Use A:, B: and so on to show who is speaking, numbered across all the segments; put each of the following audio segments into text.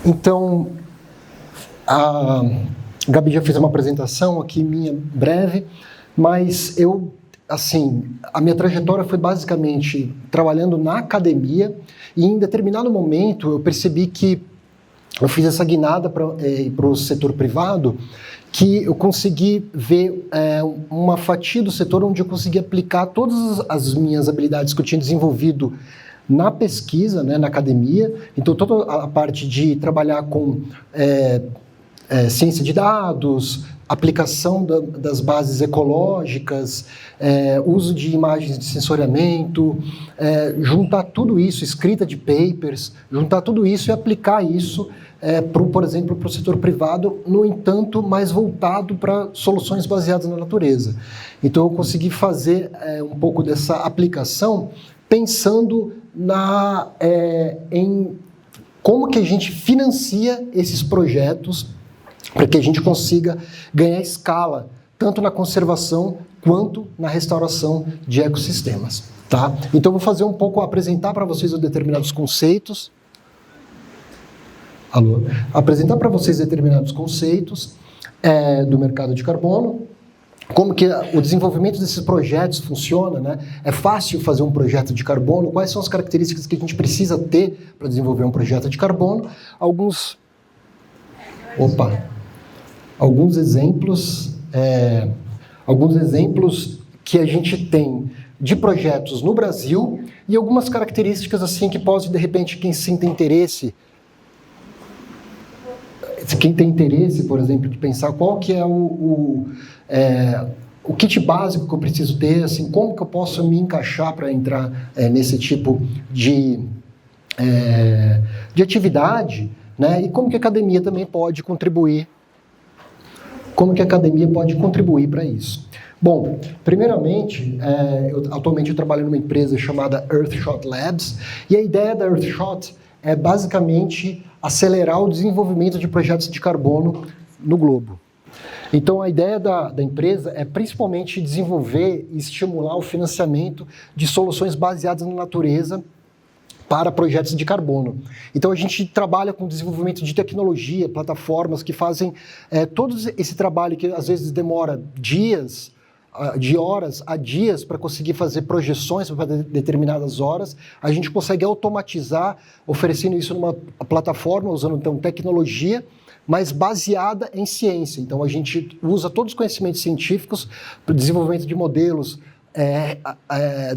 A: Então, a Gabi já fez uma apresentação aqui minha breve, mas a minha trajetória foi basicamente trabalhando na academia e em determinado momento eu percebi que eu fiz essa guinada para o setor privado, que eu consegui ver uma fatia do setor onde eu consegui aplicar todas as minhas habilidades que eu tinha desenvolvido na pesquisa, né, na academia. Então, toda a parte de trabalhar com ciência de dados, aplicação das bases ecológicas, uso de imagens de sensoriamento, juntar tudo isso, escrita de papers, juntar tudo isso e aplicar isso, por exemplo, para o setor privado, no entanto, mais voltado para soluções baseadas na natureza. Então, eu consegui fazer um pouco dessa aplicação pensando em como que a gente financia esses projetos para que a gente consiga ganhar escala, tanto na conservação quanto na restauração de ecossistemas. Tá? Então, vou fazer um pouco, apresentar para vocês determinados conceitos. Apresentar para vocês determinados conceitos do mercado de carbono, como que o desenvolvimento desses projetos funciona, né? É fácil fazer um projeto de carbono? Quais são as características que a gente precisa ter para desenvolver um projeto de carbono? Alguns exemplos que a gente tem de projetos no Brasil e algumas características assim que pode, de repente, quem tem interesse, por exemplo, de pensar qual que é o kit básico que eu preciso ter, assim, como que eu posso me encaixar para entrar nesse tipo de atividade, né? E como que a academia também pode contribuir. Como que a academia pode contribuir para isso? Bom, primeiramente, atualmente eu trabalho numa empresa chamada Earthshot Labs, e a ideia da Earthshot é basicamente acelerar o desenvolvimento de projetos de carbono no globo. Então, a ideia da empresa é principalmente desenvolver e estimular o financiamento de soluções baseadas na natureza para projetos de carbono. Então, a gente trabalha com desenvolvimento de tecnologia, plataformas que fazem todo esse trabalho que às vezes demora de horas a dias para conseguir fazer projeções para determinadas horas, a gente consegue automatizar, oferecendo isso numa plataforma, usando então tecnologia, mas baseada em ciência. Então, a gente usa todos os conhecimentos científicos para o desenvolvimento de modelos,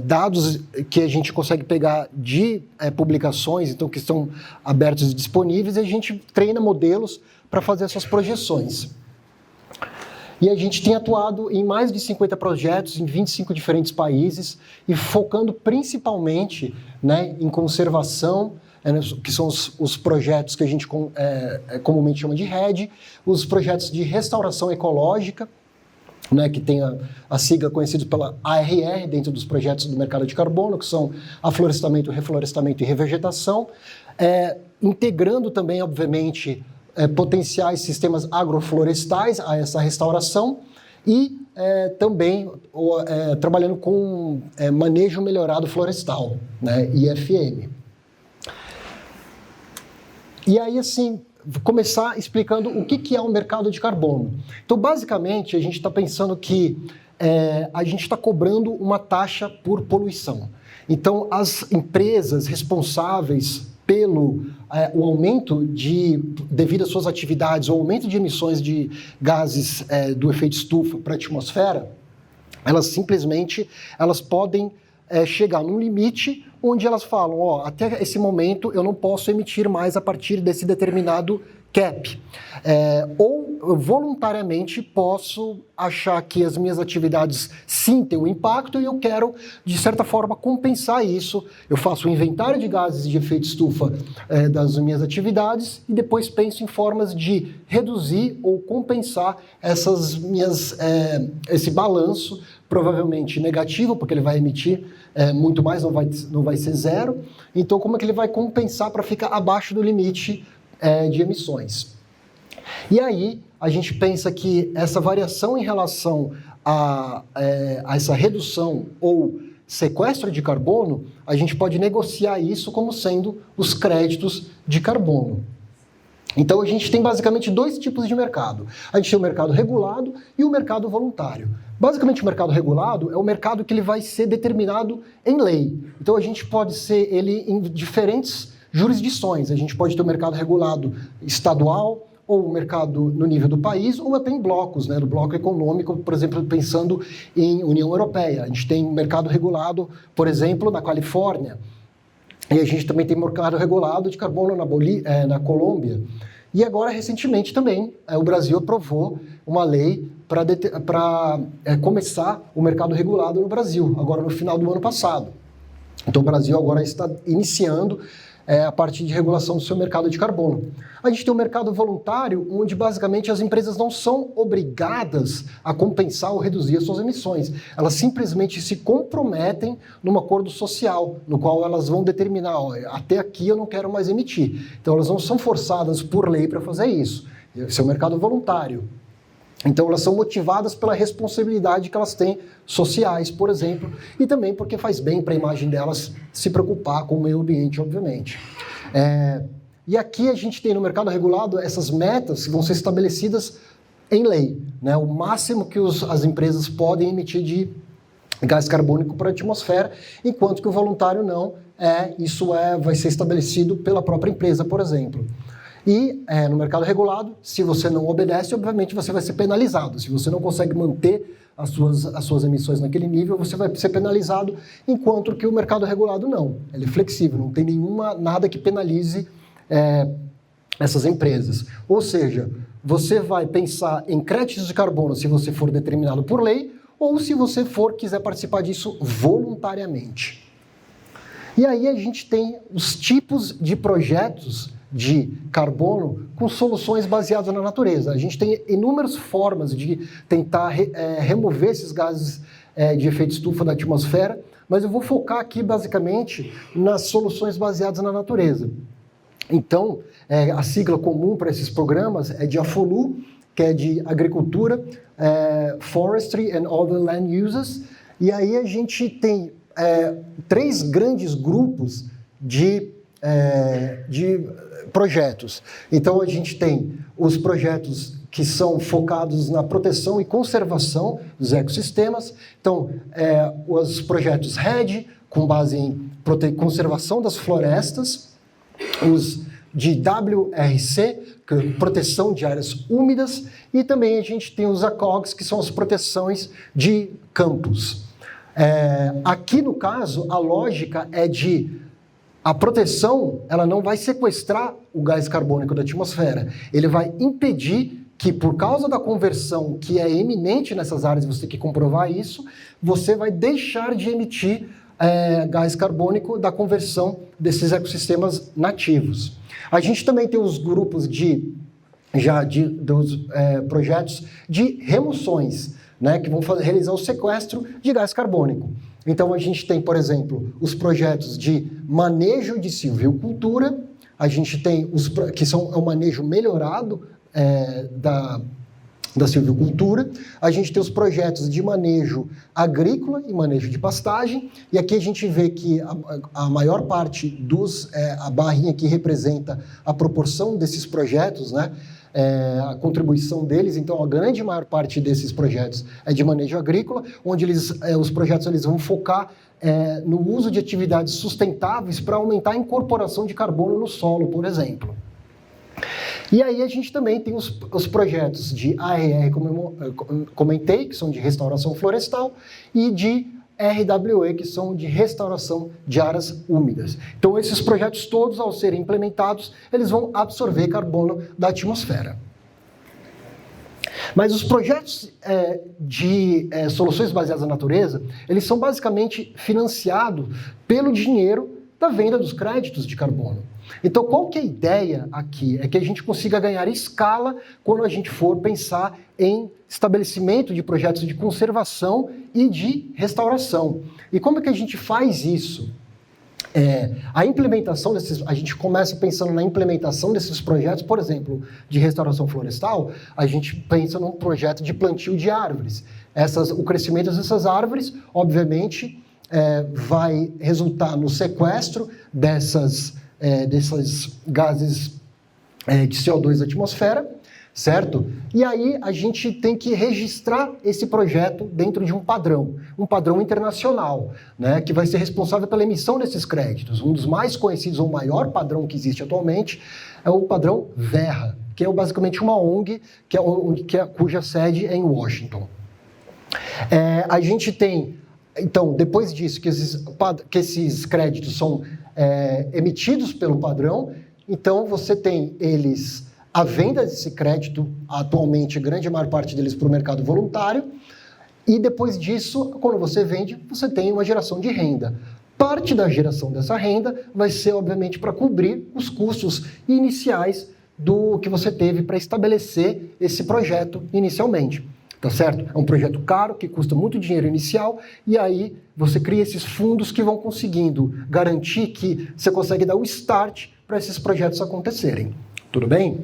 A: dados que a gente consegue pegar de publicações, então que estão abertos e disponíveis, e a gente treina modelos para fazer essas projeções. E a gente tem atuado em mais de 50 projetos em 25 diferentes países e focando principalmente, né, em conservação, que são os projetos que a gente comumente chama de REDD, os projetos de restauração ecológica, né, que tem a sigla conhecida pela ARR dentro dos projetos do mercado de carbono, que são aflorestamento, reflorestamento e revegetação, integrando também, obviamente, potenciais sistemas agroflorestais a essa restauração e também trabalhando com manejo melhorado florestal, né, IFM. E aí, assim, vou começar explicando o que é o mercado de carbono. Então, basicamente, a gente está pensando que a gente está cobrando uma taxa por poluição. Então, as empresas responsáveis pelo o aumento devido às suas atividades, o aumento de emissões de gases do efeito estufa para a atmosfera, elas simplesmente podem chegar num limite onde elas falam, até esse momento eu não posso emitir mais a partir desse determinado cap. Ou eu voluntariamente posso achar que as minhas atividades sim têm um impacto e eu quero, de certa forma, compensar isso. Eu faço um inventário de gases de efeito estufa das minhas atividades e depois penso em formas de reduzir ou compensar esse balanço, provavelmente negativo, porque ele vai emitir muito mais, não vai ser zero. Então, como é que ele vai compensar para ficar abaixo do limite de emissões? E aí, a gente pensa que essa variação em relação a essa redução ou sequestro de carbono, a gente pode negociar isso como sendo os créditos de carbono. Então, a gente tem basicamente dois tipos de mercado. A gente tem o mercado regulado e o mercado voluntário. Basicamente, o mercado regulado é o mercado que ele vai ser determinado em lei. Então, a gente pode ser ele em diferentes jurisdições. A gente pode ter o mercado regulado estadual, ou o mercado no nível do país, ou até em blocos, né, do bloco econômico, por exemplo, pensando em União Europeia. A gente tem mercado regulado, por exemplo, na Califórnia, e a gente também tem mercado regulado de carbono na Colômbia. E agora, recentemente também, o Brasil aprovou uma lei para começar o mercado regulado no Brasil, agora no final do ano passado. Então, o Brasil agora está iniciando a partir de regulação do seu mercado de carbono. A gente tem um mercado voluntário, onde basicamente as empresas não são obrigadas a compensar ou reduzir as suas emissões. Elas simplesmente se comprometem num acordo social, no qual elas vão determinar, até aqui eu não quero mais emitir. Então elas não são forçadas por lei para fazer isso. Esse é o mercado voluntário. Então, elas são motivadas pela responsabilidade que elas têm sociais, por exemplo, e também porque faz bem para a imagem delas se preocupar com o meio ambiente, obviamente. E aqui a gente tem no mercado regulado essas metas que vão ser estabelecidas em lei, né? O máximo que as empresas podem emitir de gás carbônico para a atmosfera, enquanto que o voluntário não, vai ser estabelecido pela própria empresa, por exemplo. E no mercado regulado, se você não obedece, obviamente você vai ser penalizado. Se você não consegue manter as suas emissões naquele nível, você vai ser penalizado, enquanto que o mercado regulado não. Ele é flexível, não tem nada que penalize essas empresas. Ou seja, você vai pensar em créditos de carbono se você for determinado por lei, ou se você quiser participar disso voluntariamente. E aí a gente tem os tipos de projetos de carbono com soluções baseadas na natureza. A gente tem inúmeras formas de tentar remover esses gases de efeito estufa da atmosfera, mas eu vou focar aqui basicamente nas soluções baseadas na natureza. Então, a sigla comum para esses programas é de AFOLU, que é de Agricultura, Forestry and Other Land Uses, e aí a gente tem 3 grandes grupos de projetos. Então, a gente tem os projetos que são focados na proteção e conservação dos ecossistemas. Então, os projetos REDD, com base em conservação das florestas, os de WRC, que é proteção de áreas úmidas, e também a gente tem os ACOGs, que são as proteções de campos. Aqui, no caso, a lógica é a proteção, ela não vai sequestrar o gás carbônico da atmosfera. Ele vai impedir que, por causa da conversão que é iminente nessas áreas, você tem que comprovar isso, você vai deixar de emitir gás carbônico da conversão desses ecossistemas nativos. A gente também tem os grupos dos projetos de remoções, né, que vão realizar o sequestro de gás carbônico. Então, a gente tem, por exemplo, os projetos de manejo de silvicultura, a gente tem que são o manejo melhorado da silvicultura, a gente tem os projetos de manejo agrícola e manejo de pastagem, e aqui a gente vê que a maior parte a barrinha aqui representa a proporção desses projetos, né? A contribuição deles. Então, a grande maior parte desses projetos é de manejo agrícola, onde os projetos eles vão focar no uso de atividades sustentáveis para aumentar a incorporação de carbono no solo, por exemplo. E aí a gente também tem os projetos de ARR, como eu comentei, que são de restauração florestal, e de RWE, que são de restauração de áreas úmidas. Então, esses projetos todos, ao serem implementados, eles vão absorver carbono da atmosfera. Mas os projetos de soluções baseadas na natureza, eles são basicamente financiados pelo dinheiro da venda dos créditos de carbono. Então, qual que é a ideia aqui? É que a gente consiga ganhar escala quando a gente for pensar em estabelecimento de projetos de conservação e de restauração. E como é que a gente faz isso? A implementação a gente começa pensando na implementação desses projetos, por exemplo, de restauração florestal, a gente pensa num projeto de plantio de árvores. O crescimento dessas árvores, obviamente, vai resultar no sequestro desses gases de CO2 da atmosfera, certo? E aí a gente tem que registrar esse projeto dentro de um padrão internacional, né, que vai ser responsável pela emissão desses créditos. Um dos mais conhecidos, ou o maior padrão que existe atualmente, é o padrão Verra, que é basicamente uma ONG cuja sede é em Washington. A gente tem, então, depois disso, que esses créditos são emitidos pelo padrão, então você tem a venda desse crédito, atualmente, grande maior parte deles para o mercado voluntário, e depois disso, quando você vende, você tem uma geração de renda. Parte da geração dessa renda vai ser, obviamente, para cobrir os custos iniciais do que você teve para estabelecer esse projeto inicialmente. Tá certo? É um projeto caro, que custa muito dinheiro inicial, e aí você cria esses fundos que vão conseguindo garantir que você consegue dar o start para esses projetos acontecerem. Tudo bem?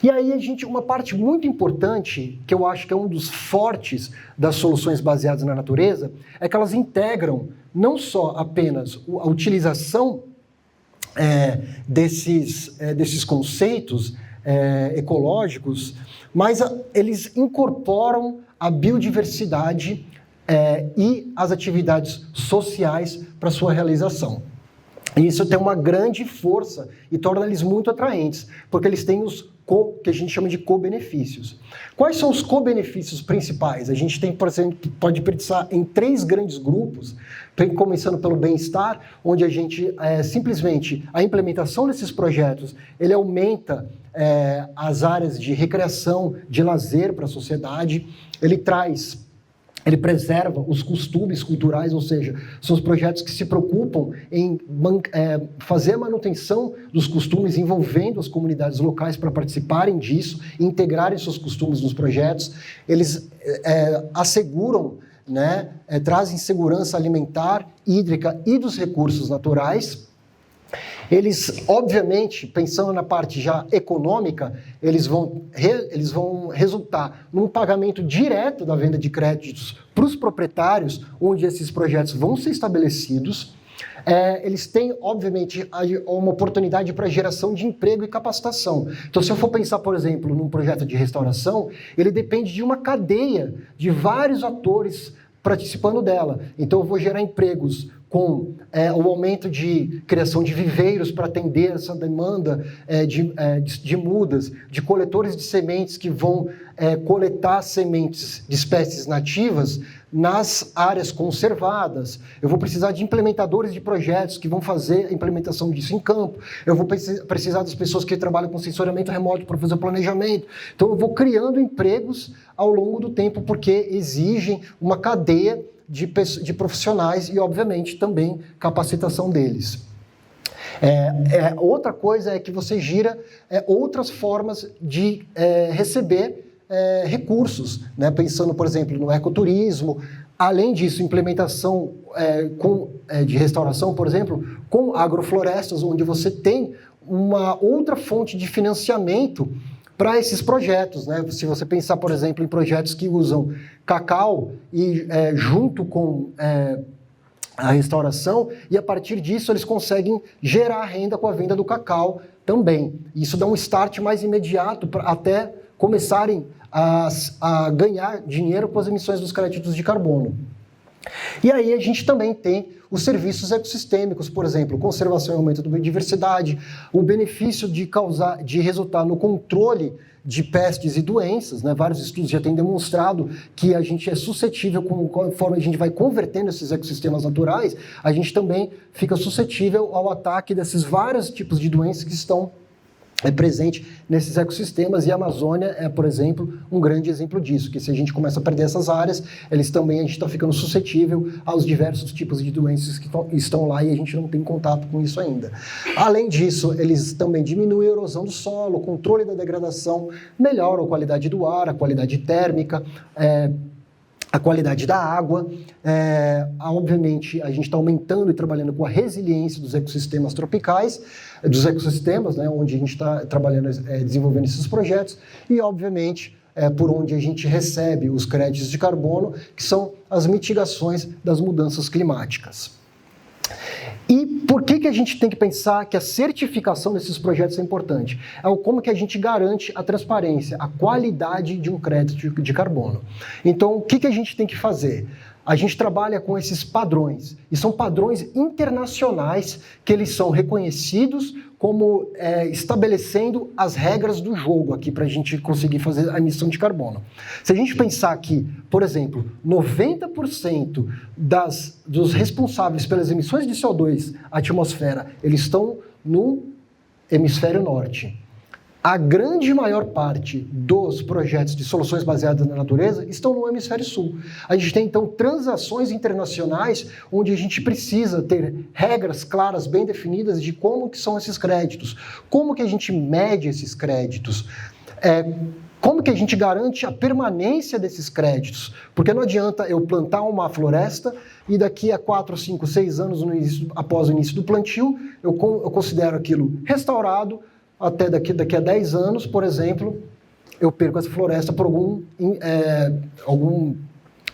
A: E aí, uma parte muito importante, que eu acho que é um dos fortes das soluções baseadas na natureza, é que elas integram não só apenas a utilização desses conceitos ecológicos, mas eles incorporam a biodiversidade e as atividades sociais para sua realização. E isso tem uma grande força e torna eles muito atraentes, porque eles têm que a gente chama de co-benefícios. Quais são os co-benefícios principais? A gente tem, por exemplo, pode pensar em 3 grandes grupos, começando pelo bem-estar, onde a gente simplesmente, a implementação desses projetos, ele aumenta as áreas de recreação, de lazer para a sociedade, ele preserva os costumes culturais, ou seja, são os projetos que se preocupam em fazer a manutenção dos costumes, envolvendo as comunidades locais para participarem disso, integrarem seus costumes nos projetos. Eles asseguram, né, trazem segurança alimentar, hídrica e dos recursos naturais. Eles, obviamente, pensando na parte já econômica, eles vão resultar num pagamento direto da venda de créditos para os proprietários, onde esses projetos vão ser estabelecidos. Eles têm, obviamente, uma oportunidade para geração de emprego e capacitação. Então, se eu for pensar, por exemplo, num projeto de restauração, ele depende de uma cadeia de vários atores participando dela. Então, eu vou gerar empregos com o aumento de criação de viveiros para atender essa demanda de mudas, de coletores de sementes que vão coletar sementes de espécies nativas nas áreas conservadas. Eu vou precisar de implementadores de projetos que vão fazer a implementação disso em campo. Eu vou precisar das pessoas que trabalham com sensoriamento remoto para fazer o planejamento. Então, eu vou criando empregos ao longo do tempo, porque exigem uma cadeia de profissionais e, obviamente, também capacitação deles. Outra coisa é que você gira outras formas de receber recursos, né? Pensando, por exemplo, no ecoturismo. Além disso, implementação de restauração, por exemplo, com agroflorestas, onde você tem uma outra fonte de financiamento para esses projetos, né? Se você pensar, por exemplo, em projetos que usam cacau e junto com a restauração, e a partir disso eles conseguem gerar renda com a venda do cacau também. Isso dá um start mais imediato até começarem a ganhar dinheiro com as emissões dos créditos de carbono. E aí a gente também tem os serviços ecossistêmicos, por exemplo, conservação e aumento da biodiversidade, o benefício de resultar no controle de pestes e doenças, né? Vários estudos já têm demonstrado que a gente é suscetível, conforme a gente vai convertendo esses ecossistemas naturais, a gente também fica suscetível ao ataque desses vários tipos de doenças que estão presente nesses ecossistemas, e a Amazônia é, por exemplo, um grande exemplo disso, que se a gente começa a perder essas áreas, a gente está ficando suscetível aos diversos tipos de doenças que estão lá e a gente não tem contato com isso ainda. Além disso, eles também diminuem a erosão do solo, o controle da degradação, melhoram a qualidade do ar, a qualidade térmica, a qualidade da água. Obviamente, a gente está aumentando e trabalhando com a resiliência dos ecossistemas tropicais, dos ecossistemas, né, onde a gente está trabalhando, desenvolvendo esses projetos, e, obviamente, por onde a gente recebe os créditos de carbono, que são as mitigações das mudanças climáticas. E por que a gente tem que pensar que a certificação desses projetos é importante? É o como que a gente garante a transparência, a qualidade de um crédito de carbono. Então, o que a gente tem que fazer? A gente trabalha com esses padrões, e são padrões internacionais que eles são reconhecidos como estabelecendo as regras do jogo aqui para a gente conseguir fazer a emissão de carbono. Se a gente pensar que, por exemplo, 90% dos responsáveis pelas emissões de CO2 à atmosfera, eles estão no hemisfério norte. A grande maior parte dos projetos de soluções baseadas na natureza estão no hemisfério sul. A gente tem, então, transações internacionais onde a gente precisa ter regras claras, bem definidas de como que são esses créditos, como que a gente mede esses créditos, como que a gente garante a permanência desses créditos. Porque não adianta eu plantar uma floresta e daqui a 4, 5, 6 anos após o início do plantio, eu considero aquilo restaurado, até daqui a 10 anos, por exemplo, eu perco essa floresta por algum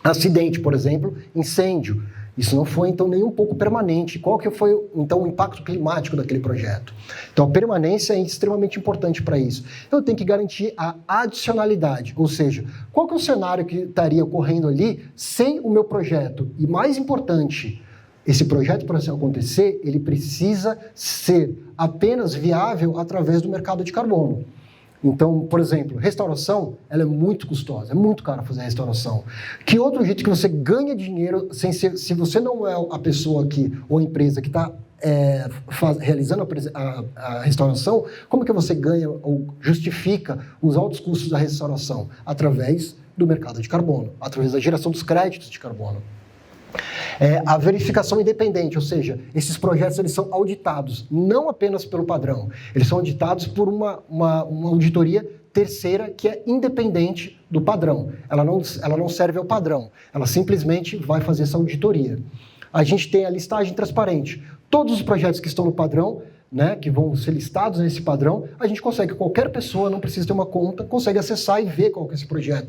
A: acidente, por exemplo, incêndio. Isso não foi, então, nem um pouco permanente. Qual que foi, então, o impacto climático daquele projeto? Então, a permanência é extremamente importante para isso. Eu tenho que garantir a adicionalidade, ou seja, qual que é o cenário que estaria ocorrendo ali sem o meu projeto? E mais importante, esse projeto, para acontecer, ele precisa ser apenas viável através do mercado de carbono. Então, por exemplo, restauração, ela é muito custosa, é muito caro fazer restauração. Que outro jeito que você ganha dinheiro se você não é a pessoa ou a empresa que está realizando a restauração, como que você ganha ou justifica os altos custos da restauração? Através do mercado de carbono, através da geração dos créditos de carbono. A verificação independente, ou seja, esses projetos eles são auditados não apenas pelo padrão, eles são auditados por uma auditoria terceira que é independente do padrão. Ela não serve ao padrão, ela simplesmente vai fazer essa auditoria. A gente tem a listagem transparente. Todos os projetos que estão no padrão, né, que vão ser listados nesse padrão, a gente consegue, qualquer pessoa, não precisa ter uma conta, consegue acessar e ver qual que é esse projeto,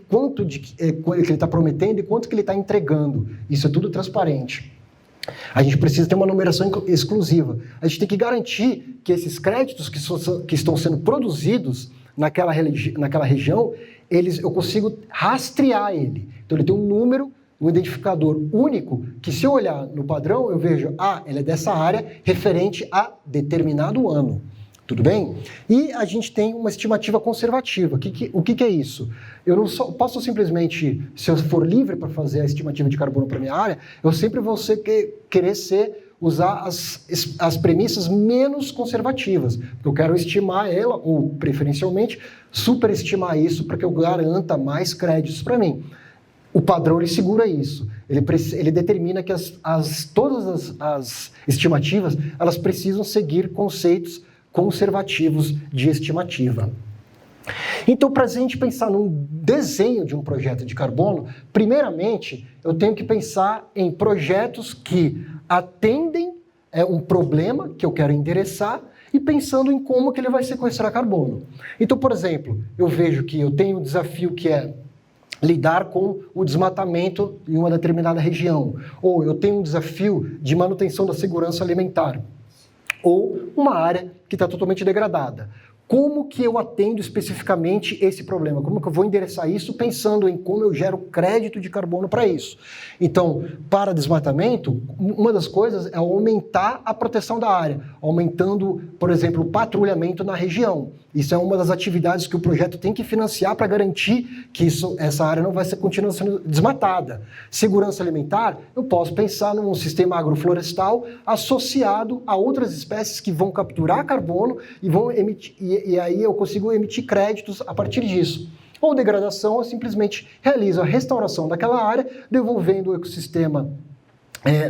A: quanto que ele está prometendo e quanto que ele está entregando. Isso é tudo transparente. A gente precisa ter uma numeração exclusiva. A gente tem que garantir que esses créditos que estão sendo produzidos naquela região, eu consigo rastrear ele. Então ele tem um número, um identificador único, que se eu olhar no padrão, eu vejo, ele é dessa área referente a determinado ano. Tudo bem? E a gente tem uma estimativa conservativa. O que é isso? Eu não posso simplesmente, se eu for livre para fazer a estimativa de carbono para a minha área, eu sempre vou querer usar as premissas menos conservativas. Eu quero estimar ela, ou preferencialmente, superestimar isso para que eu garanta mais créditos para mim. O padrão ele segura isso. Ele determina que todas as estimativas elas precisam seguir conceitos conservativos de estimativa. Então, para a gente pensar num desenho de um projeto de carbono, primeiramente, eu tenho que pensar em projetos que atendem um problema que eu quero endereçar e pensando em como que ele vai sequestrar carbono. Então, por exemplo, eu vejo que eu tenho um desafio que é lidar com o desmatamento em uma determinada região, ou eu tenho um desafio de manutenção da segurança alimentar, ou uma área que está totalmente degradada. Como que eu atendo especificamente esse problema? Como que eu vou endereçar isso pensando em como eu gero crédito de carbono para isso? Então, para desmatamento, uma das coisas é aumentar a proteção da área, aumentando, por exemplo, o patrulhamento na região. Isso é uma das atividades que o projeto tem que financiar para garantir que essa área não vai continuar sendo desmatada. Segurança alimentar, eu posso pensar num sistema agroflorestal associado a outras espécies que vão capturar carbono e vão emitir, e aí eu consigo emitir créditos a partir disso. Ou degradação, eu simplesmente realizo a restauração daquela área, devolvendo o ecossistema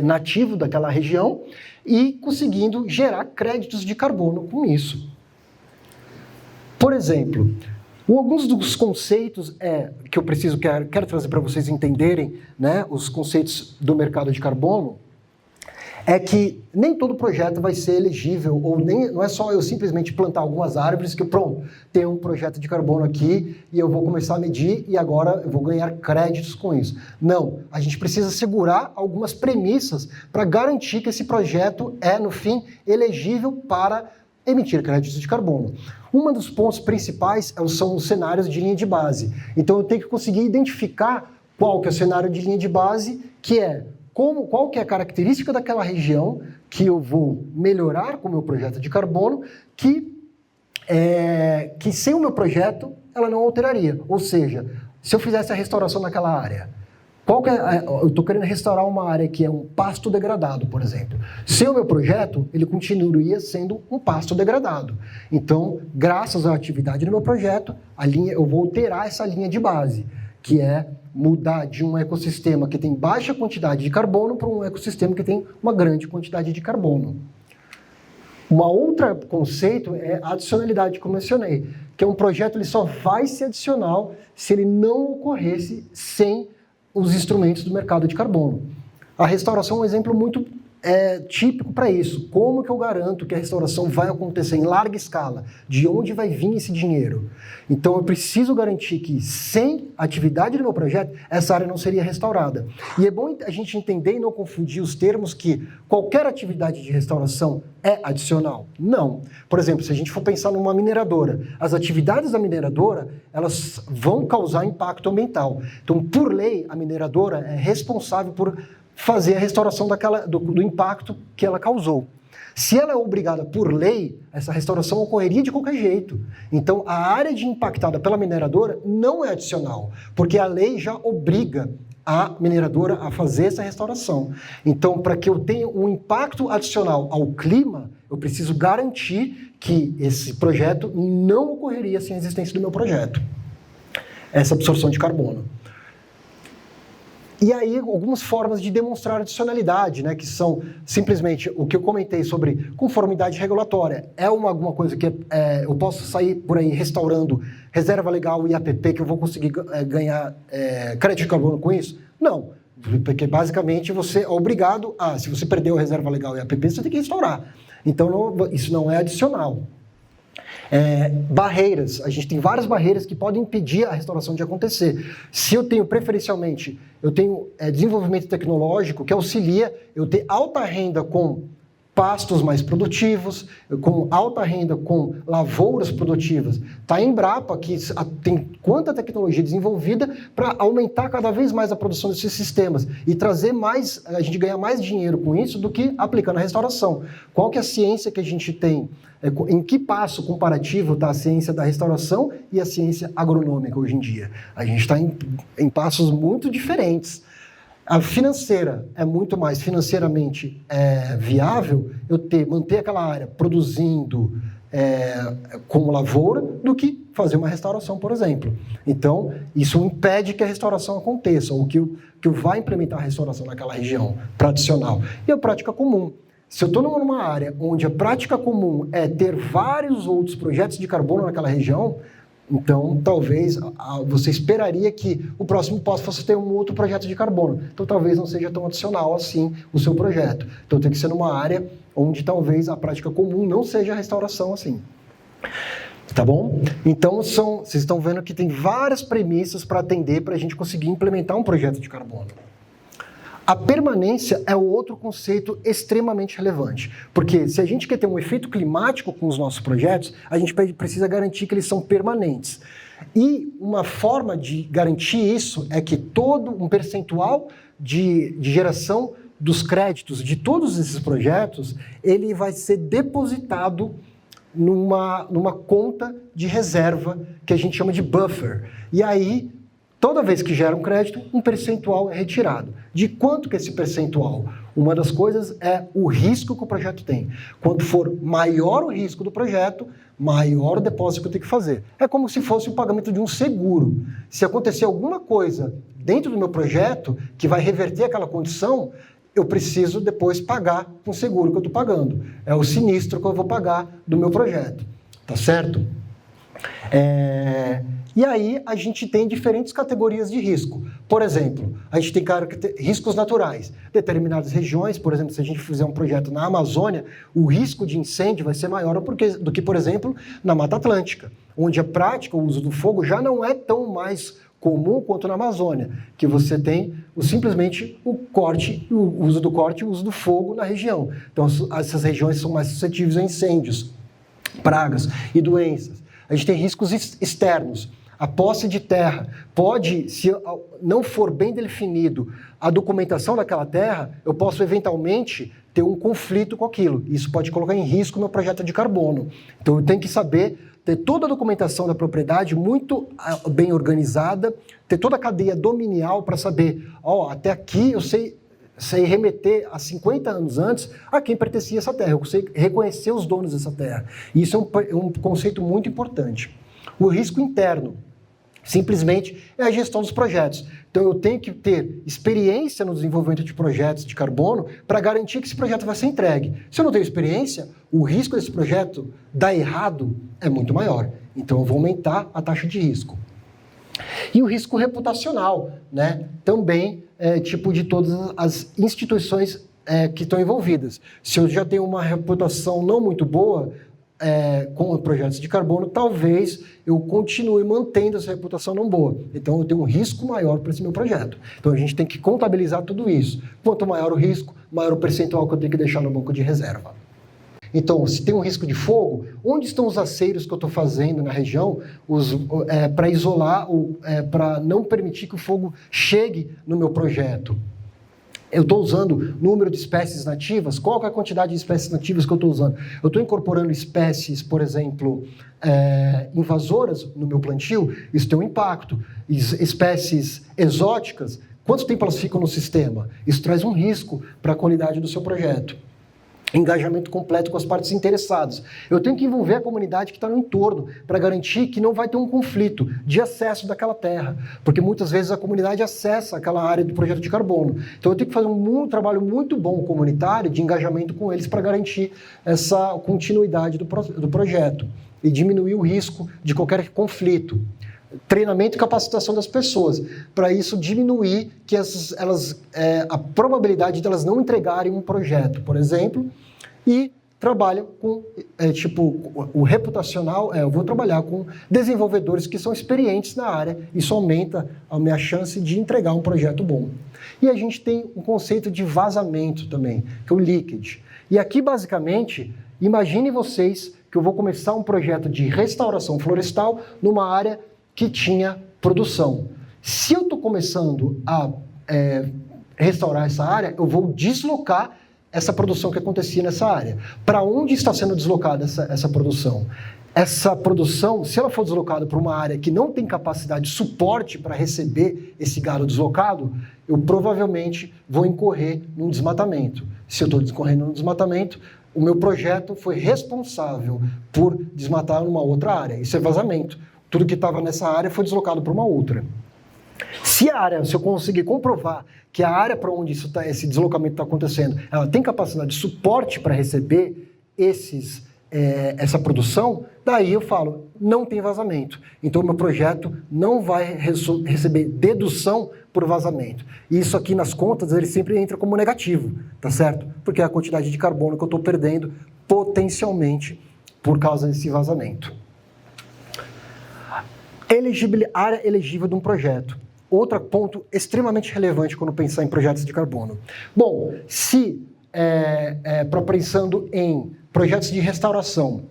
A: nativo daquela região e conseguindo gerar créditos de carbono com isso. Por exemplo, alguns dos conceitos que eu quero trazer para vocês entenderem, né, os conceitos do mercado de carbono, é que nem todo projeto vai ser elegível, ou nem, não é só eu simplesmente plantar algumas árvores que pronto, tem um projeto de carbono aqui e eu vou começar a medir e agora eu vou ganhar créditos com isso. Não, a gente precisa segurar algumas premissas para garantir que esse projeto é, no fim, elegível para emitir créditos de carbono. Um dos pontos principais são os cenários de linha de base. Então eu tenho que conseguir identificar qual que é o cenário de linha de base, que é qual que é a característica daquela região que eu vou melhorar com o meu projeto de carbono, que sem o meu projeto ela não alteraria. Ou seja, se eu fizesse a restauração naquela área, eu estou querendo restaurar uma área que é um pasto degradado, por exemplo. Sem o meu projeto, ele continuaria sendo um pasto degradado. Então, graças à atividade do meu projeto, eu vou alterar essa linha de base, que é mudar de um ecossistema que tem baixa quantidade de carbono para um ecossistema que tem uma grande quantidade de carbono. Um outro conceito é a adicionalidade, como eu mencionei, que é um projeto ele só vai ser adicional se ele não ocorresse sem os instrumentos do mercado de carbono. A restauração é um exemplo muito típico para isso. Como que eu garanto que a restauração vai acontecer em larga escala? De onde vai vir esse dinheiro? Então eu preciso garantir que sem a atividade do meu projeto, essa área não seria restaurada. E é bom a gente entender e não confundir os termos que qualquer atividade de restauração é adicional. Não. Por exemplo, se a gente for pensar numa mineradora, as atividades da mineradora, elas vão causar impacto ambiental. Então, por lei, a mineradora é responsável por fazer a restauração do impacto que ela causou. Se ela é obrigada por lei, essa restauração ocorreria de qualquer jeito. Então, a área impactada pela mineradora não é adicional, porque a lei já obriga a mineradora a fazer essa restauração. Então, para que eu tenha um impacto adicional ao clima, eu preciso garantir que esse projeto não ocorreria sem a existência do meu projeto. Essa absorção de carbono. E aí, algumas formas de demonstrar adicionalidade, né, que são simplesmente o que eu comentei sobre conformidade regulatória. É alguma coisa que eu posso sair por aí restaurando reserva legal e APP que eu vou conseguir ganhar crédito de carbono com isso? Não, porque basicamente você é obrigado se você perdeu a reserva legal e APP, você tem que restaurar. Então, isso não é adicional. Barreiras, a gente tem várias barreiras que podem impedir a restauração de acontecer. Se eu tenho preferencialmente, desenvolvimento tecnológico que auxilia eu ter alta renda com pastos mais produtivos, com alta renda com lavouras produtivas. Está a Embrapa, que tem quanta tecnologia desenvolvida para aumentar cada vez mais a produção desses sistemas e trazer mais, a gente ganhar mais dinheiro com isso do que aplicando a restauração. Qual que é a ciência que a gente tem? Em que passo comparativo está a ciência da restauração e a ciência agronômica hoje em dia? A gente está em passos muito diferentes. A financeira é muito mais financeiramente viável eu manter aquela área produzindo como lavoura do que fazer uma restauração, por exemplo. Então, isso impede que a restauração aconteça, ou que vai implementar a restauração naquela região tradicional. E a prática comum. Se eu estou numa área onde a prática comum é ter vários outros projetos de carbono naquela região, então talvez você esperaria que o próximo passo fosse ter um outro projeto de carbono. Então talvez não seja tão adicional assim o seu projeto. Então tem que ser numa área onde talvez a prática comum não seja a restauração assim. Tá bom? Então vocês estão vendo que tem várias premissas para atender para a gente conseguir implementar um projeto de carbono. A permanência é outro conceito extremamente relevante, porque se a gente quer ter um efeito climático com os nossos projetos, a gente precisa garantir que eles são permanentes. E uma forma de garantir isso é que todo um percentual de geração dos créditos de todos esses projetos, ele vai ser depositado numa conta de reserva que a gente chama de buffer. E aí, toda vez que gera um crédito, um percentual é retirado. De quanto que é esse percentual? Uma das coisas é o risco que o projeto tem. Quanto for maior o risco do projeto, maior o depósito que eu tenho que fazer. É como se fosse o pagamento de um seguro. Se acontecer alguma coisa dentro do meu projeto que vai reverter aquela condição, eu preciso depois pagar com o seguro que eu estou pagando. É o sinistro que eu vou pagar do meu projeto. Tá certo? E aí a gente tem diferentes categorias de risco. Por exemplo, a gente tem riscos naturais. Determinadas regiões, por exemplo, se a gente fizer um projeto na Amazônia, o risco de incêndio vai ser maior do que, por exemplo, na Mata Atlântica, onde a prática, o uso do fogo já não é tão mais comum quanto na Amazônia, que você tem simplesmente o corte, o uso do corte e o uso do fogo na região. Então, essas regiões são mais suscetíveis a incêndios, pragas e doenças. A gente tem riscos externos. A posse de terra pode, se não for bem definido a documentação daquela terra, eu posso eventualmente ter um conflito com aquilo. Isso pode colocar em risco meu projeto de carbono. Então eu tenho que saber ter toda a documentação da propriedade muito bem organizada, ter toda a cadeia dominial para saber, até aqui eu sei remeter a 50 anos antes a quem pertencia essa terra, eu sei reconhecer os donos dessa terra. E isso é um conceito muito importante. O risco interno, simplesmente, é a gestão dos projetos. Então, eu tenho que ter experiência no desenvolvimento de projetos de carbono para garantir que esse projeto vai ser entregue. Se eu não tenho experiência, o risco desse projeto dar errado é muito maior. Então, eu vou aumentar a taxa de risco. E o risco reputacional, né? Também tipo de todas as instituições que estão envolvidas. Se eu já tenho uma reputação não muito boa com projetos de carbono, talvez eu continue mantendo essa reputação não boa. Então, eu tenho um risco maior para esse meu projeto. Então, a gente tem que contabilizar tudo isso. Quanto maior o risco, maior o percentual que eu tenho que deixar no banco de reserva. Então, se tem um risco de fogo, onde estão os aceiros que eu estou fazendo na região para isolar, para não permitir que o fogo chegue no meu projeto? Eu estou usando número de espécies nativas? Qual que é a quantidade de espécies nativas que eu estou usando? Eu estou incorporando espécies, por exemplo, invasoras no meu plantio? Isso tem um impacto. Espécies exóticas, quanto tempo elas ficam no sistema? Isso traz um risco para a qualidade do seu projeto. Engajamento completo com as partes interessadas. Eu tenho que envolver a comunidade que está no entorno para garantir que não vai ter um conflito de acesso daquela terra, porque muitas vezes a comunidade acessa aquela área do projeto de carbono. Então eu tenho que fazer um trabalho muito bom comunitário de engajamento com eles para garantir essa continuidade do projeto e diminuir o risco de qualquer conflito. Treinamento e capacitação das pessoas, para isso diminuir que a probabilidade de elas não entregarem um projeto, por exemplo, e trabalho com, o reputacional, eu vou trabalhar com desenvolvedores que são experientes na área, isso aumenta a minha chance de entregar um projeto bom. E a gente tem um conceito de vazamento também, que é o leakage. E aqui, basicamente, imagine vocês que eu vou começar um projeto de restauração florestal numa área que tinha produção. Se eu estou começando a restaurar essa área, eu vou deslocar essa produção que acontecia nessa área. Para onde está sendo deslocada essa produção? Essa produção, se ela for deslocada para uma área que não tem capacidade de suporte para receber esse gado deslocado, eu provavelmente vou incorrer num desmatamento. Se eu estou incorrendo num desmatamento, o meu projeto foi responsável por desmatar numa outra área. Isso é vazamento. Tudo que estava nessa área foi deslocado para uma outra. Se eu conseguir comprovar que a área para onde esse deslocamento está acontecendo, ela tem capacidade de suporte para receber essa produção, daí eu falo, não tem vazamento. Então, o meu projeto não vai receber dedução por vazamento. E isso aqui nas contas, ele sempre entra como negativo, tá certo? Porque é a quantidade de carbono que eu estou perdendo potencialmente por causa desse vazamento. Área elegível de um projeto. Outro ponto extremamente relevante quando pensar em projetos de carbono. Bom, pensando em projetos de restauração,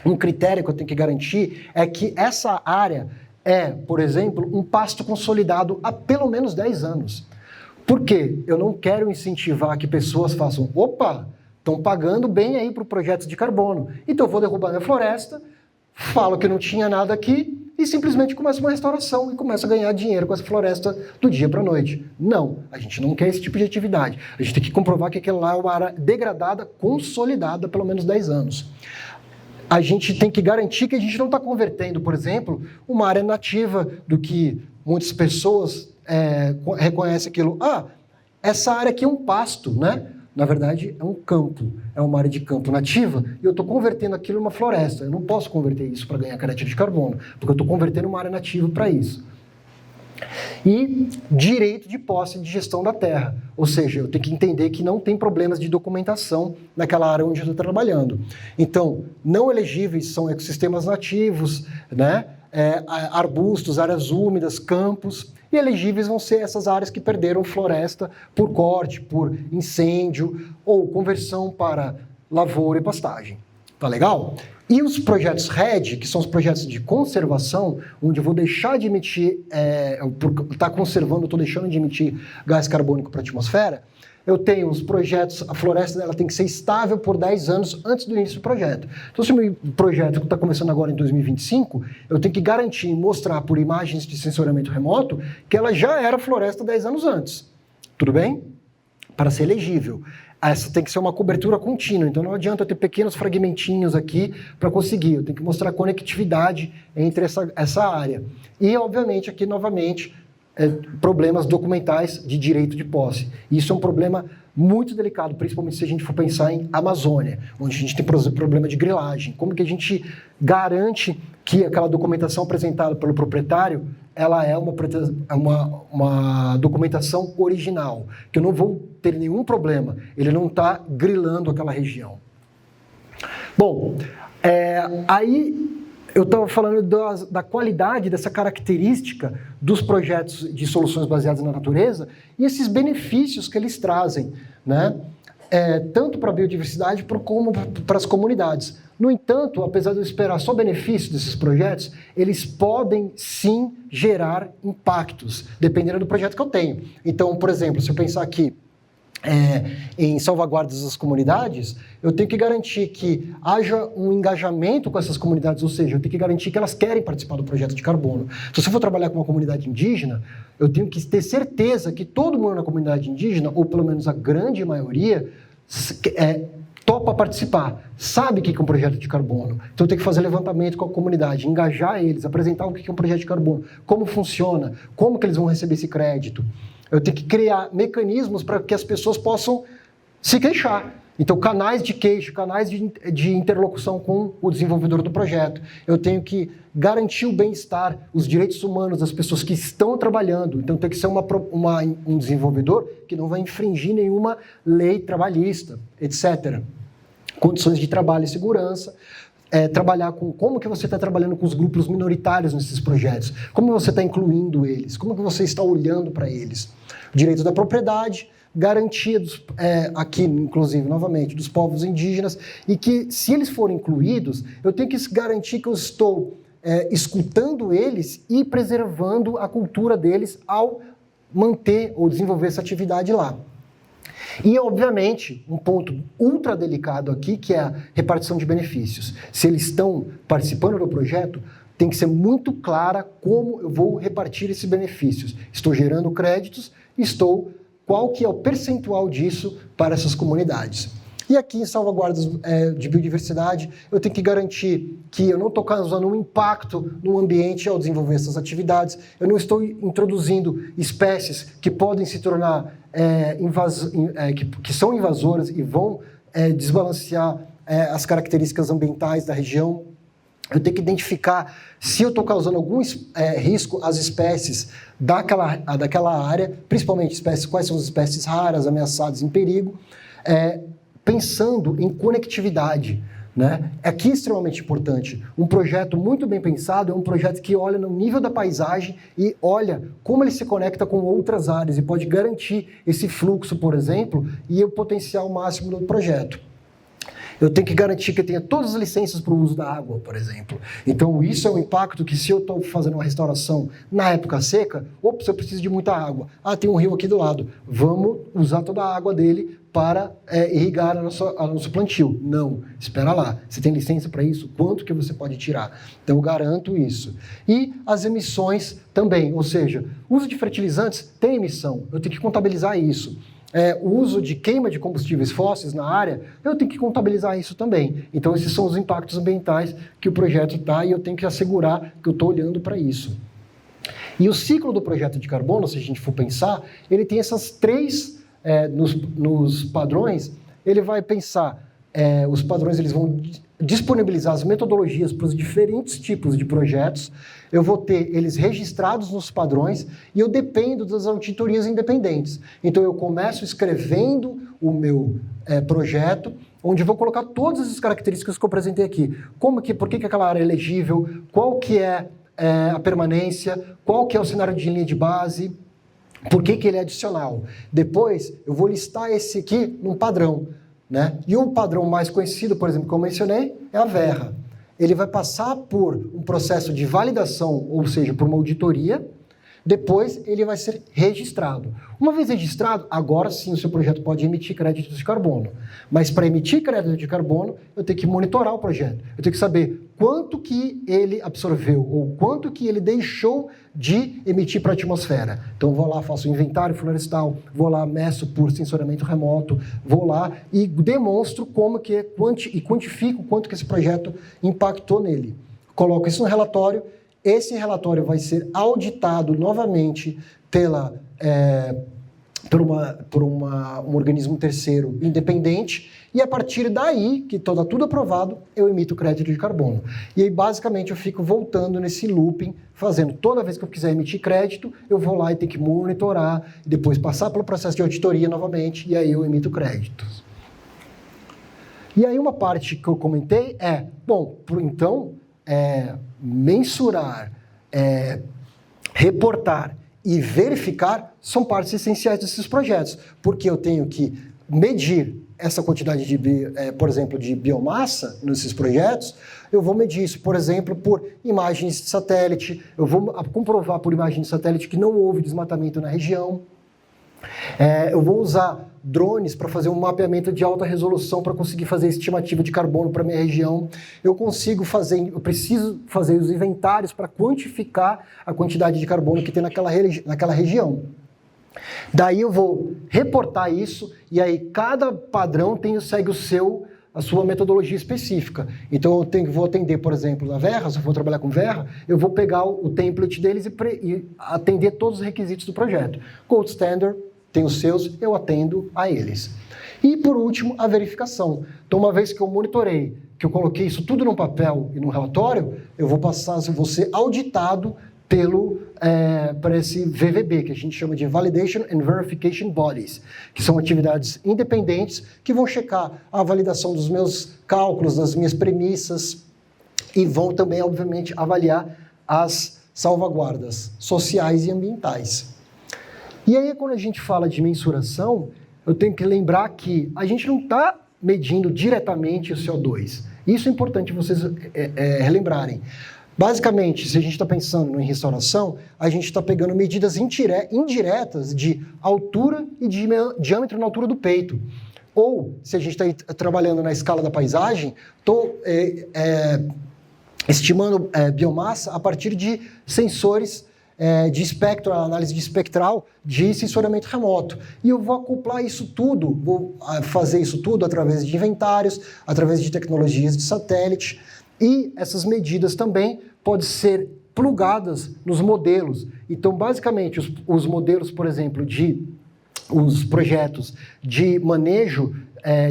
A: um critério que eu tenho que garantir é que essa área por exemplo, um pasto consolidado há pelo menos 10 anos. Por quê? Eu não quero incentivar que pessoas façam, estão pagando bem aí para projetos de carbono, então eu vou derrubar minha floresta, falo que não tinha nada aqui, e simplesmente começa uma restauração e começa a ganhar dinheiro com essa floresta do dia para a noite. Não, a gente não quer esse tipo de atividade. A gente tem que comprovar que aquela lá é uma área degradada, consolidada há pelo menos 10 anos. A gente tem que garantir que a gente não está convertendo, por exemplo, uma área nativa do que muitas pessoas reconhecem aquilo. Essa área aqui é um pasto, né? Na verdade, é um campo, é uma área de campo nativa e eu estou convertendo aquilo em uma floresta. Eu não posso converter isso para ganhar crédito de carbono, porque eu estou convertendo uma área nativa para isso. E direito de posse de gestão da terra, ou seja, eu tenho que entender que não tem problemas de documentação naquela área onde eu estou trabalhando. Então, não elegíveis são ecossistemas nativos, né? Arbustos, áreas úmidas, campos, e elegíveis vão ser essas áreas que perderam floresta por corte, por incêndio ou conversão para lavoura e pastagem. Tá legal? E os projetos RED, que são os projetos de conservação, onde eu vou deixar de emitir, por estar conservando, eu estou deixando de emitir gás carbônico para a atmosfera, eu tenho os projetos, a floresta ela tem que ser estável por 10 anos antes do início do projeto. Então, se o meu projeto está começando agora em 2025, eu tenho que garantir e mostrar por imagens de sensoriamento remoto que ela já era floresta 10 anos antes. Tudo bem? Para ser elegível. Essa tem que ser uma cobertura contínua, então não adianta eu ter pequenos fragmentinhos aqui para conseguir, eu tenho que mostrar conectividade entre essa área. E, obviamente, aqui, novamente, problemas documentais de direito de posse. Isso é um problema muito delicado, principalmente se a gente for pensar em Amazônia, onde a gente tem problema de grilagem. Como que a gente garante que aquela documentação apresentada pelo proprietário ela é uma documentação original, que eu não vou ter nenhum problema, ele não está grilando aquela região. Bom, aí eu estava falando da qualidade, dessa característica dos projetos de soluções baseadas na natureza e esses benefícios que eles trazem, né? Tanto para a biodiversidade como para as comunidades. No entanto, apesar de eu esperar só benefícios desses projetos, eles podem sim gerar impactos, dependendo do projeto que eu tenho. Então, por exemplo, se eu pensar aqui em salvaguardas das comunidades, eu tenho que garantir que haja um engajamento com essas comunidades, ou seja, eu tenho que garantir que elas querem participar do projeto de carbono. Então, se eu for trabalhar com uma comunidade indígena, eu tenho que ter certeza que todo mundo na comunidade indígena, ou pelo menos a grande maioria, topa participar, sabe o que é um projeto de carbono. Então eu tenho que fazer levantamento com a comunidade, engajar eles, apresentar o que é um projeto de carbono, como funciona, como que eles vão receber esse crédito. Eu tenho que criar mecanismos para que as pessoas possam se queixar. Então, canais de queixa, canais de interlocução com o desenvolvedor do projeto. Eu tenho que garantir o bem-estar, os direitos humanos das pessoas que estão trabalhando. Então, tem que ser um desenvolvedor que não vai infringir nenhuma lei trabalhista, etc. Condições de trabalho e segurança. Trabalhar com como que você está trabalhando com os grupos minoritários nesses projetos, como você está incluindo eles, como que você está olhando para eles. Direito da propriedade, garantia aqui, inclusive, novamente, dos povos indígenas, e que, se eles forem incluídos, eu tenho que garantir que eu estou escutando eles e preservando a cultura deles ao manter ou desenvolver essa atividade lá. E, obviamente, um ponto ultra delicado aqui, que é a repartição de benefícios. Se eles estão participando do projeto, tem que ser muito clara como eu vou repartir esses benefícios. Estou gerando créditos, qual que é o percentual disso para essas comunidades. E aqui, em salvaguardas de biodiversidade, eu tenho que garantir que eu não estou causando um impacto no ambiente ao desenvolver essas atividades, eu não estou introduzindo espécies que podem se tornar que são invasoras e vão desbalancear as características ambientais da região. Eu tenho que identificar se eu estou causando algum risco às espécies daquela área, principalmente quais são as espécies raras, ameaçadas, em perigo, pensando em conectividade, né? Aqui é extremamente importante. Um projeto muito bem pensado é um projeto que olha no nível da paisagem e olha como ele se conecta com outras áreas e pode garantir esse fluxo, por exemplo, e o potencial máximo do projeto. Eu tenho que garantir que eu tenha todas as licenças para o uso da água, por exemplo. Então, isso é um impacto que, se eu estou fazendo uma restauração na época seca, eu preciso de muita água. Tem um rio aqui do lado. Vamos usar toda a água dele para irrigar a nosso plantio. Não, espera lá. Você tem licença para isso? Quanto que você pode tirar? Então, eu garanto isso. E as emissões também, ou seja, uso de fertilizantes tem emissão. Eu tenho que contabilizar isso. O uso de queima de combustíveis fósseis na área, eu tenho que contabilizar isso também. Então, esses são os impactos ambientais que o projeto está e eu tenho que assegurar que eu estou olhando para isso. E o ciclo do projeto de carbono, se a gente for pensar, ele tem essas três nos padrões, ele vai pensar, os padrões eles vão disponibilizar as metodologias para os diferentes tipos de projetos, eu vou ter eles registrados nos padrões e eu dependo das auditorias independentes. Então eu começo escrevendo o meu projeto, onde vou colocar todas as características que eu apresentei aqui. Por que aquela área é elegível, qual que é a permanência, qual que é o cenário de linha de base, por que ele é adicional. Depois eu vou listar esse aqui num padrão. Né? E o padrão mais conhecido, por exemplo, que eu mencionei, é a Verra. Ele vai passar por um processo de validação, ou seja, por uma auditoria, depois ele vai ser registrado. Uma vez registrado, agora sim o seu projeto pode emitir créditos de carbono. Mas para emitir crédito de carbono, eu tenho que monitorar o projeto. Eu tenho que saber quanto que ele absorveu ou quanto que ele deixou de emitir para a atmosfera. Então vou lá, faço um inventário florestal, vou lá, meço por sensoramento remoto, vou lá e demonstro e quantifico quanto que esse projeto impactou nele. Coloco isso no relatório. Esse relatório vai ser auditado novamente por um organismo terceiro independente e a partir daí, que está tudo aprovado, eu emito crédito de carbono. E aí, basicamente, eu fico voltando nesse looping, fazendo toda vez que eu quiser emitir crédito, eu vou lá e tenho que monitorar, e depois passar pelo processo de auditoria novamente, e aí eu emito créditos. E aí uma parte que eu comentei então, mensurar, reportar e verificar são partes essenciais desses projetos, porque eu tenho que medir essa quantidade por exemplo, de biomassa nesses projetos. Eu vou medir isso, por exemplo, por imagens de satélite, eu vou comprovar por imagem de satélite que não houve desmatamento na região. Eu vou usar drones para fazer um mapeamento de alta resolução para conseguir fazer estimativa de carbono para a minha região. Eu preciso fazer os inventários para quantificar a quantidade de carbono que tem naquela região. Daí eu vou reportar isso e aí cada padrão segue a sua metodologia específica. Então eu vou atender, por exemplo, na Verra, se eu for trabalhar com Verra, eu vou pegar o template deles e atender todos os requisitos do projeto. Gold Standard tem os seus, eu atendo a eles. E por último, a verificação. Então uma vez que eu monitorei, que eu coloquei isso tudo num papel e num relatório, eu vou ser auditado para esse VVB, que a gente chama de Validation and Verification Bodies, que são atividades independentes que vão checar a validação dos meus cálculos, das minhas premissas e vão também, obviamente, avaliar as salvaguardas sociais e ambientais. E aí, quando a gente fala de mensuração, eu tenho que lembrar que a gente não está medindo diretamente o CO2. Isso é importante vocês relembrarem. Basicamente, se a gente está pensando em restauração, a gente está pegando medidas indiretas de altura e de diâmetro na altura do peito. Ou, se a gente está trabalhando na escala da paisagem, estou estimando biomassa a partir de sensores de espectro, análise de espectral de sensoriamento remoto. E eu vou acoplar isso tudo, vou fazer isso tudo através de inventários, através de tecnologias de satélite. E essas medidas também podem ser plugadas nos modelos. Então, basicamente, os modelos, por exemplo, os projetos de manejo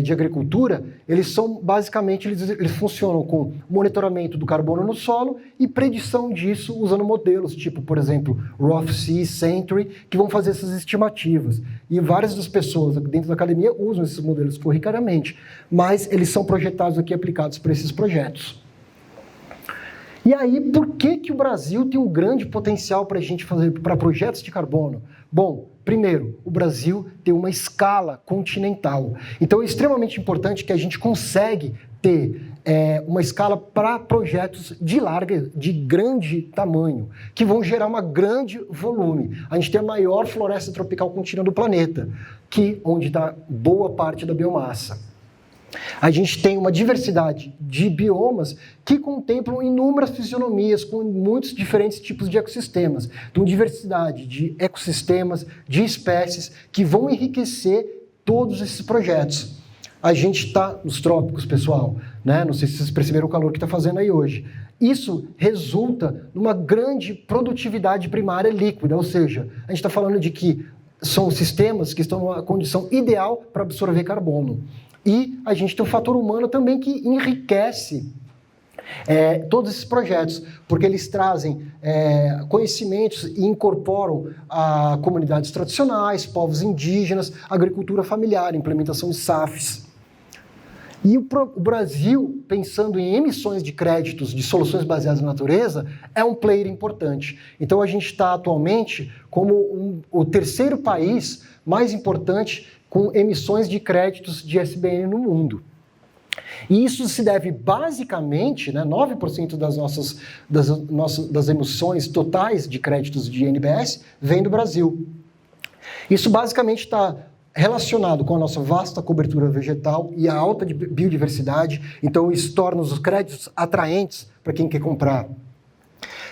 A: de agricultura, eles são basicamente, eles funcionam com monitoramento do carbono no solo e predição disso usando modelos, tipo, por exemplo, ROFC, Sentry, que vão fazer essas estimativas. E várias das pessoas dentro da academia usam esses modelos corriqueiramente, mas eles são projetados aqui, aplicados para esses projetos. E aí, por que o Brasil tem um grande potencial para a gente fazer para projetos de carbono? Bom, primeiro, o Brasil tem uma escala continental. Então, é extremamente importante que a gente consegue ter uma escala para projetos de grande tamanho, que vão gerar um grande volume. A gente tem a maior floresta tropical contínua do planeta, onde está boa parte da biomassa. A gente tem uma diversidade de biomas que contemplam inúmeras fisionomias com muitos diferentes tipos de ecossistemas. Então, diversidade de ecossistemas, de espécies que vão enriquecer todos esses projetos. A gente está nos trópicos, pessoal, né? Não sei se vocês perceberam o calor que está fazendo aí hoje. Isso resulta numa grande produtividade primária líquida, ou seja, a gente está falando de que são sistemas que estão numa condição ideal para absorver carbono. E a gente tem o fator humano também que enriquece todos esses projetos, porque eles trazem conhecimentos e incorporam a comunidades tradicionais, povos indígenas, agricultura familiar, implementação de SAFs. E o Brasil, pensando em emissões de créditos de soluções baseadas na natureza, é um player importante. Então a gente está atualmente como o terceiro país mais importante com emissões de créditos de SBN no mundo. E isso se deve basicamente, 9% das emissões totais de créditos de NBS vem do Brasil. Isso basicamente está relacionado com a nossa vasta cobertura vegetal e a alta biodiversidade, então isso torna os créditos atraentes para quem quer comprar.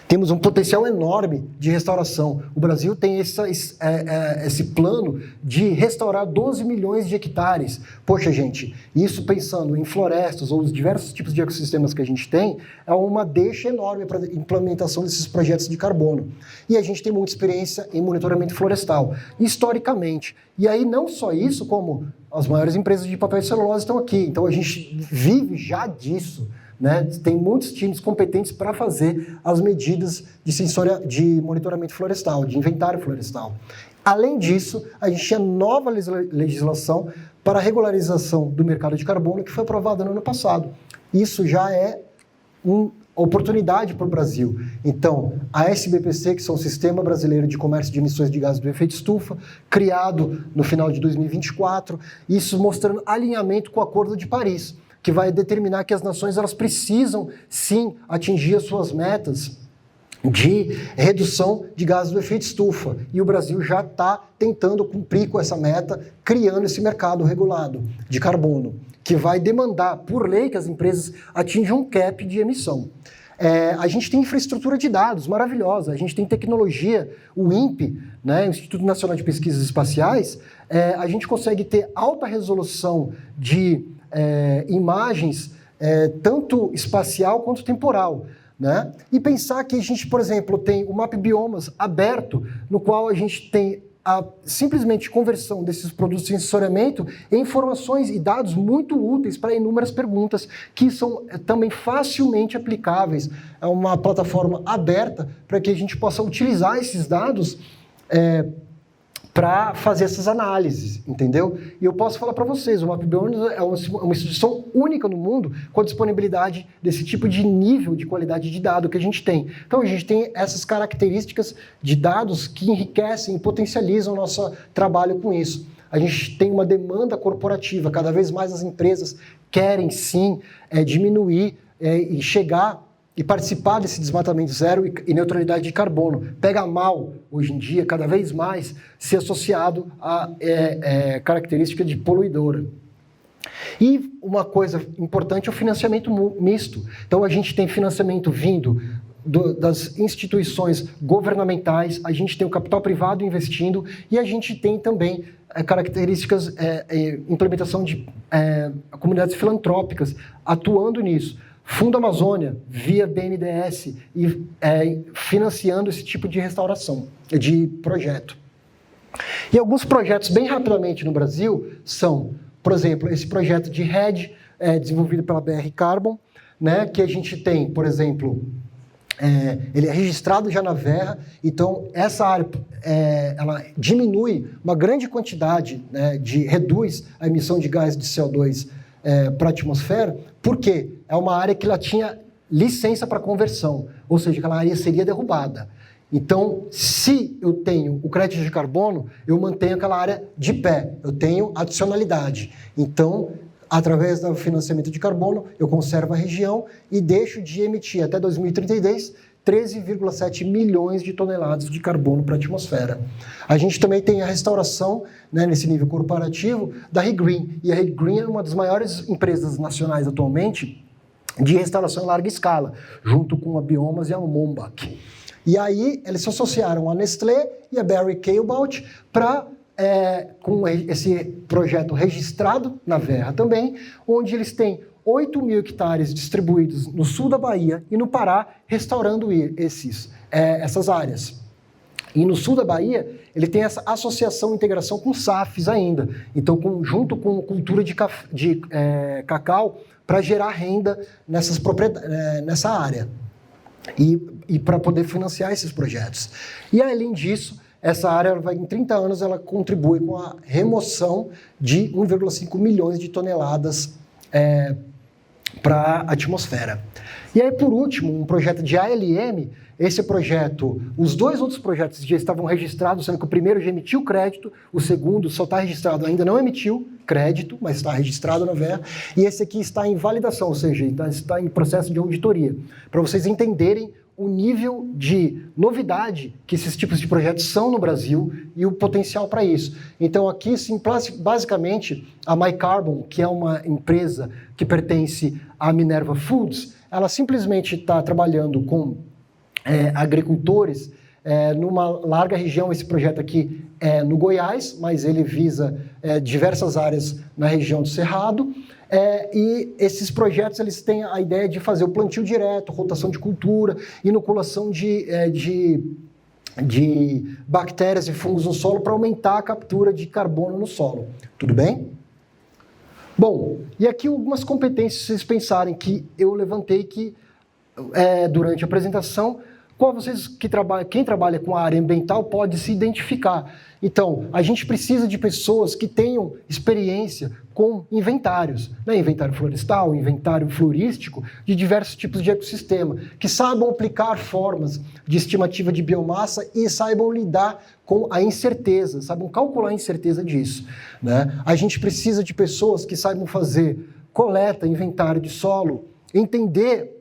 A: Temos um potencial enorme de restauração. O Brasil tem esse plano de restaurar 12 milhões de hectares. Poxa, gente, isso pensando em florestas ou os diversos tipos de ecossistemas que a gente tem, é uma deixa enorme para a implementação desses projetos de carbono. E a gente tem muita experiência em monitoramento florestal, historicamente. E aí não só isso, como as maiores empresas de papel e celulose estão aqui. Então a gente vive já disso. Tem muitos times competentes para fazer as medidas de monitoramento florestal, de inventário florestal. Além disso, a gente tinha nova legislação para a regularização do mercado de carbono que foi aprovada no ano passado. Isso já é uma oportunidade para o Brasil. Então, a SBPC, que é o Sistema Brasileiro de Comércio de Emissões de Gases do Efeito Estufa, criado no final de 2024, isso mostrando alinhamento com o Acordo de Paris, que vai determinar que as nações elas precisam, sim, atingir as suas metas de redução de gases do efeito estufa. E o Brasil já está tentando cumprir com essa meta, criando esse mercado regulado de carbono, que vai demandar, por lei, que as empresas atinjam um cap de emissão. A gente tem infraestrutura de dados maravilhosa, a gente tem tecnologia, o INPE, o Instituto Nacional de Pesquisas Espaciais, a gente consegue ter alta resolução de imagens, tanto espacial quanto temporal. E pensar que a gente, por exemplo, tem o Map Biomas aberto, no qual a gente tem a simplesmente conversão desses produtos de sensoriamento em informações e dados muito úteis para inúmeras perguntas que são também facilmente aplicáveis. É uma plataforma aberta para que a gente possa utilizar esses dados para fazer essas análises, entendeu? E eu posso falar para vocês, o MapBiomas é uma instituição única no mundo com a disponibilidade desse tipo de nível de qualidade de dado que a gente tem. Então, a gente tem essas características de dados que enriquecem e potencializam o nosso trabalho com isso. A gente tem uma demanda corporativa, cada vez mais as empresas querem, sim, diminuir e chegar e participar desse desmatamento zero e neutralidade de carbono. Pega mal, hoje em dia, cada vez mais, ser associado a característica de poluidora. E uma coisa importante é o financiamento misto. Então, a gente tem financiamento vindo das instituições governamentais, a gente tem o capital privado investindo e a gente tem também características, implementação de comunidades filantrópicas atuando nisso. Fundo Amazônia, via BNDES, e financiando esse tipo de restauração, de projeto. E alguns projetos, bem rapidamente, no Brasil, são, por exemplo, esse projeto de RED, desenvolvido pela BR Carbon, que a gente tem, por exemplo, ele é registrado já na Verra, então essa área ela diminui uma grande quantidade, reduz a emissão de gás de CO2 para a atmosfera, porque é uma área que ela tinha licença para conversão, ou seja, aquela área seria derrubada. Então, se eu tenho o crédito de carbono, eu mantenho aquela área de pé, eu tenho adicionalidade. Então, através do financiamento de carbono, eu conservo a região e deixo de emitir até 2032 13,7 milhões de toneladas de carbono para a atmosfera. A gente também tem a restauração, nesse nível corporativo, da ReGreen. E a ReGreen é uma das maiores empresas nacionais atualmente de restauração em larga escala, junto com a Biomas e a Mombach. E aí eles se associaram a Nestlé e a Barry Callebaut para com esse projeto registrado na Verra também, onde eles têm 8 mil hectares distribuídos no sul da Bahia e no Pará, restaurando essas áreas. E no sul da Bahia, ele tem essa associação e integração com SAFs ainda. Então, junto com cultura de cacau, para gerar renda nessa área. E para poder financiar esses projetos. E, além disso, essa área, em 30 anos, ela contribui com a remoção de 1,5 milhões de toneladas para a atmosfera. E aí, por último, um projeto de ALM. Esse projeto, os dois outros projetos já estavam registrados, sendo que o primeiro já emitiu crédito, o segundo só está registrado, ainda não emitiu crédito, mas está registrado na VEA, e esse aqui está em validação, ou seja, está em processo de auditoria, para vocês entenderem o nível de novidade que esses tipos de projetos são no Brasil e o potencial para isso. Então aqui, sim, basicamente, a MyCarbon, que é uma empresa que pertence à Minerva Foods, ela simplesmente está trabalhando com agricultores numa larga região. Esse projeto aqui é no Goiás, mas ele visa diversas áreas na região do Cerrado. E esses projetos eles têm a ideia de fazer o plantio direto, rotação de cultura, inoculação de bactérias e fungos no solo para aumentar a captura de carbono no solo. Tudo bem? Bom, e aqui algumas competências, se vocês pensarem que eu levantei que durante a apresentação, quem trabalha com a área ambiental pode se identificar. Então, a gente precisa de pessoas que tenham experiência com inventários, né? Inventário florestal, inventário florístico, de diversos tipos de ecossistema, que saibam aplicar formas de estimativa de biomassa e saibam lidar com a incerteza, saibam calcular a incerteza disso, né? A gente precisa de pessoas que saibam fazer coleta, inventário de solo, entender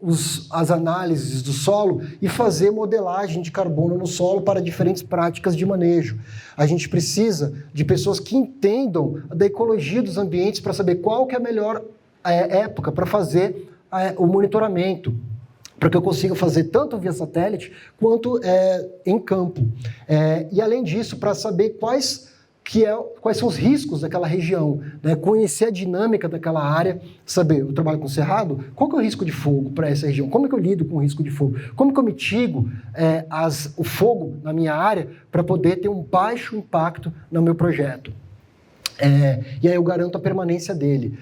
A: as análises do solo e fazer modelagem de carbono no solo para diferentes práticas de manejo. A gente precisa de pessoas que entendam da ecologia dos ambientes para saber qual que é a melhor época para fazer o monitoramento, para que eu consiga fazer tanto via satélite quanto em campo. E além disso, para saber quais são os riscos daquela região, né? Conhecer a dinâmica daquela área, saber, eu trabalho com cerrado, qual que é o risco de fogo para essa região? Como é que eu lido com o risco de fogo? Como que eu mitigo o fogo na minha área para poder ter um baixo impacto no meu projeto? E aí eu garanto a permanência dele.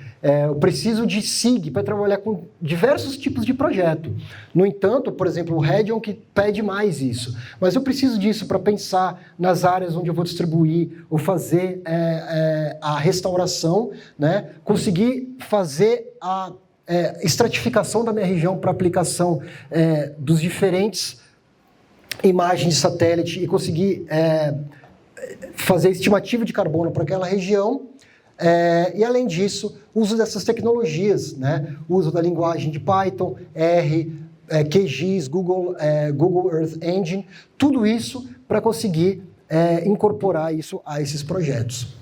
A: Eu preciso de SIG para trabalhar com diversos tipos de projeto. No entanto, por exemplo, o RED é um que pede mais isso. Mas eu preciso disso para pensar nas áreas onde eu vou distribuir ou fazer a restauração, né? Conseguir fazer a estratificação da minha região para aplicação dos diferentes imagens de satélite e conseguir fazer estimativa de carbono para aquela região, e além disso, uso dessas tecnologias, né? Uso da linguagem de Python, R, QGIS, Google Earth Engine, tudo isso para conseguir incorporar isso a esses projetos.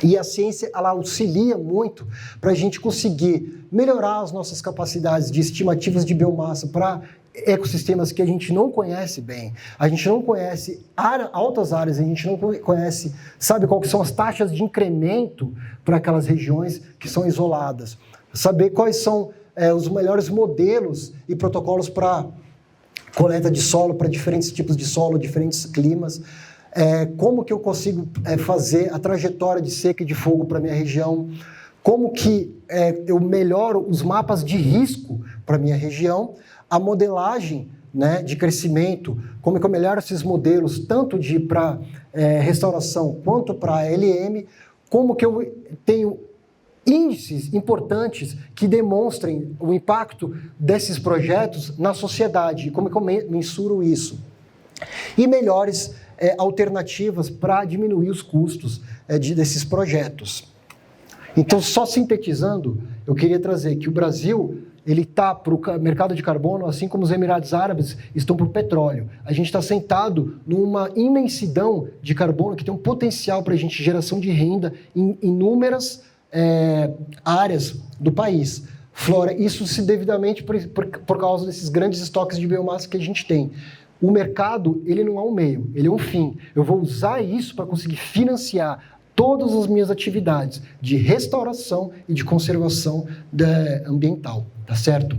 A: E a ciência, ela auxilia muito para a gente conseguir melhorar as nossas capacidades de estimativas de biomassa para ecossistemas que a gente não conhece bem, a gente não conhece altas áreas, a gente não conhece, sabe qual que são as taxas de incremento para aquelas regiões que são isoladas, saber quais são os melhores modelos e protocolos para coleta de solo, para diferentes tipos de solo, diferentes climas, como que eu consigo fazer a trajetória de seca e de fogo para a minha região, como que eu melhoro os mapas de risco para a minha região, a modelagem, né, de crescimento, como é que eu melhoro esses modelos, tanto para restauração quanto para LM, como que eu tenho índices importantes que demonstrem o impacto desses projetos na sociedade, como é que eu mensuro isso. E melhores alternativas para diminuir os custos desses projetos. Então, só sintetizando, eu queria trazer que o Brasil ele está para o mercado de carbono, assim como os Emirados Árabes estão para o petróleo. A gente está sentado numa imensidão de carbono que tem um potencial para a gente geração de renda em inúmeras áreas do país. Flora, isso se devidamente por causa desses grandes estoques de biomassa que a gente tem. O mercado, ele não é um meio, ele é um fim. Eu vou usar isso para conseguir financiar todas as minhas atividades de restauração e de conservação ambiental, tá certo?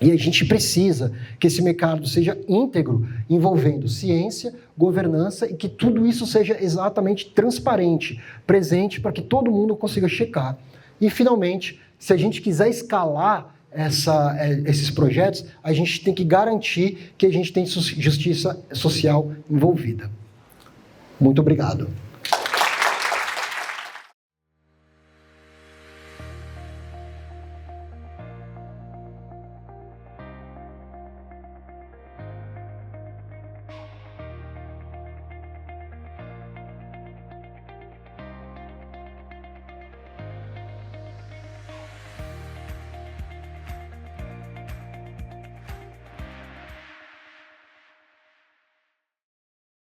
A: E a gente precisa que esse mercado seja íntegro, envolvendo ciência, governança e que tudo isso seja exatamente transparente, presente, para que todo mundo consiga checar. E, finalmente, se a gente quiser escalar esses projetos, a gente tem que garantir que a gente tem justiça social envolvida. Muito obrigado.